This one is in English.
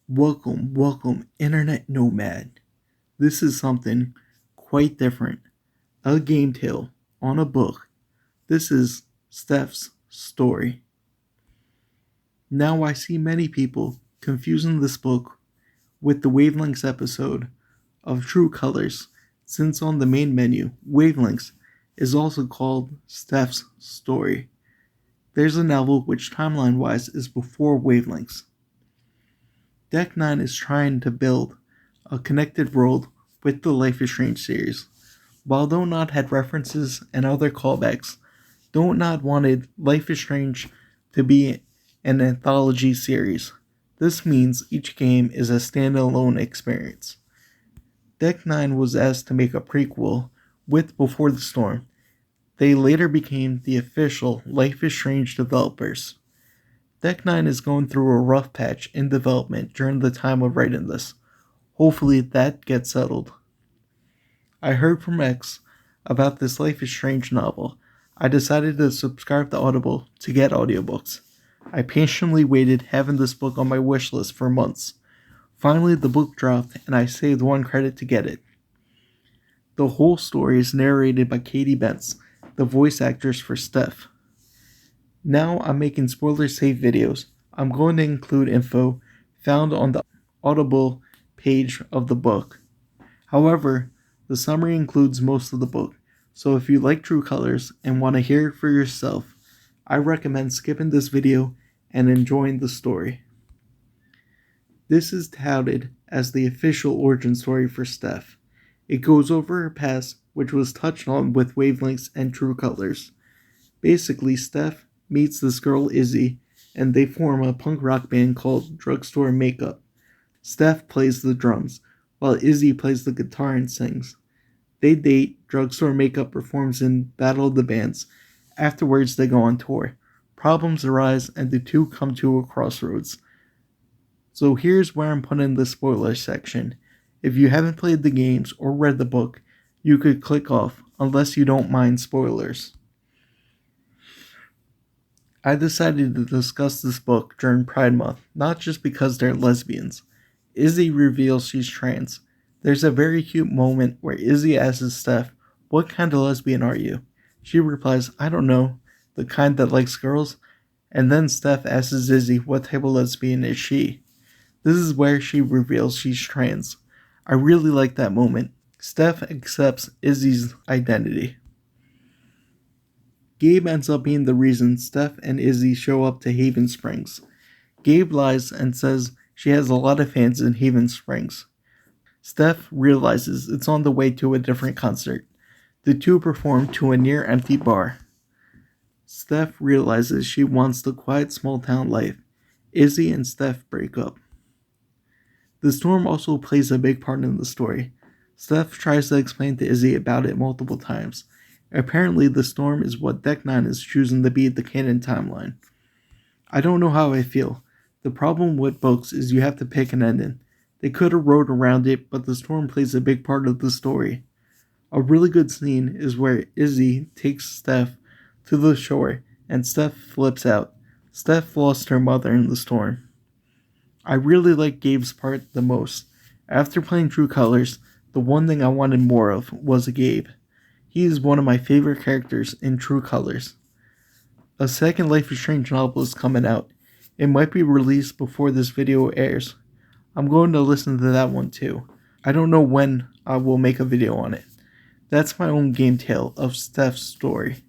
Welcome, Internet Nomad. This is something quite different. A game tale on a book. This is Steph's story. Now I see many people confusing this book with the Wavelengths episode of True Colors, since on the main menu, Wavelengths is also called Steph's story. There's a novel which timeline wise is before Wavelengths. Deck 9 is trying to build a connected world with the Life is Strange series. While Don't Nod had references and other callbacks, Don't Nod wanted Life is Strange to be an anthology series. This means each game is a standalone experience. Deck 9 was asked to make a prequel with Before the Storm. They later became the official Life is Strange developers. Deck 9 is going through a rough patch in development during the time of writing this. Hopefully that gets settled. I heard from X about this Life is Strange novel. I decided to subscribe to Audible to get audiobooks. I patiently waited having this book on my wish list for months. Finally the book dropped and I saved one credit to get it. The whole story is narrated by Katie Bentz, the voice actress for Steph. Now I'm making spoiler-safe videos. I'm going to include info found on the Audible page of the book. However, the summary includes most of the book, so if you like True Colors and want to hear it for yourself, I recommend skipping this video and enjoying the story. This is touted as the official origin story for Steph. It goes over her past, which was touched on with Wavelengths and True Colors. Basically, Steph meets this girl Izzy, and they form a punk rock band called Drugstore Makeup. Steph plays the drums, while Izzy plays the guitar and sings. They date, Drugstore Makeup performs in Battle of the Bands. Afterwards, they go on tour. Problems arise, and the two come to a crossroads. So here's where I'm putting the spoiler section. If you haven't played the games or read the book, you could click off, unless you don't mind spoilers. I decided to discuss this book during Pride Month, not just because they're lesbians. Izzy reveals she's trans. There's a very cute moment where Izzy asks Steph, "What kind of lesbian are you?" She replies, "I don't know, the kind that likes girls." And then Steph asks Izzy, "What type of lesbian is she?" This is where she reveals she's trans. I really like that moment. Steph accepts Izzy's identity. Gabe ends up being the reason Steph and Izzy show up to Haven Springs. Gabe lies and says she has a lot of fans in Haven Springs. Steph realizes it's on the way to a different concert. The two perform to a near-empty bar. Steph realizes she wants the quiet small-town life. Izzy and Steph break up. The storm also plays a big part in the story. Steph tries to explain to Izzy about it multiple times. Apparently, the storm is what Deck 9 is choosing to be the canon timeline. I don't know how I feel. The problem with books is you have to pick an ending. They could have wrote around it, but the storm plays a big part of the story. A really good scene is where Izzy takes Steph to the shore and Steph flips out. Steph lost her mother in the storm. I really like Gabe's part the most. After playing True Colors, the one thing I wanted more of was Gabe. He is one of my favorite characters in True Colors. A second Life is Strange novel is coming out. It might be released before this video airs. I'm going to listen to that one too. I don't know when I will make a video on it. That's my own game tale of Steph's story.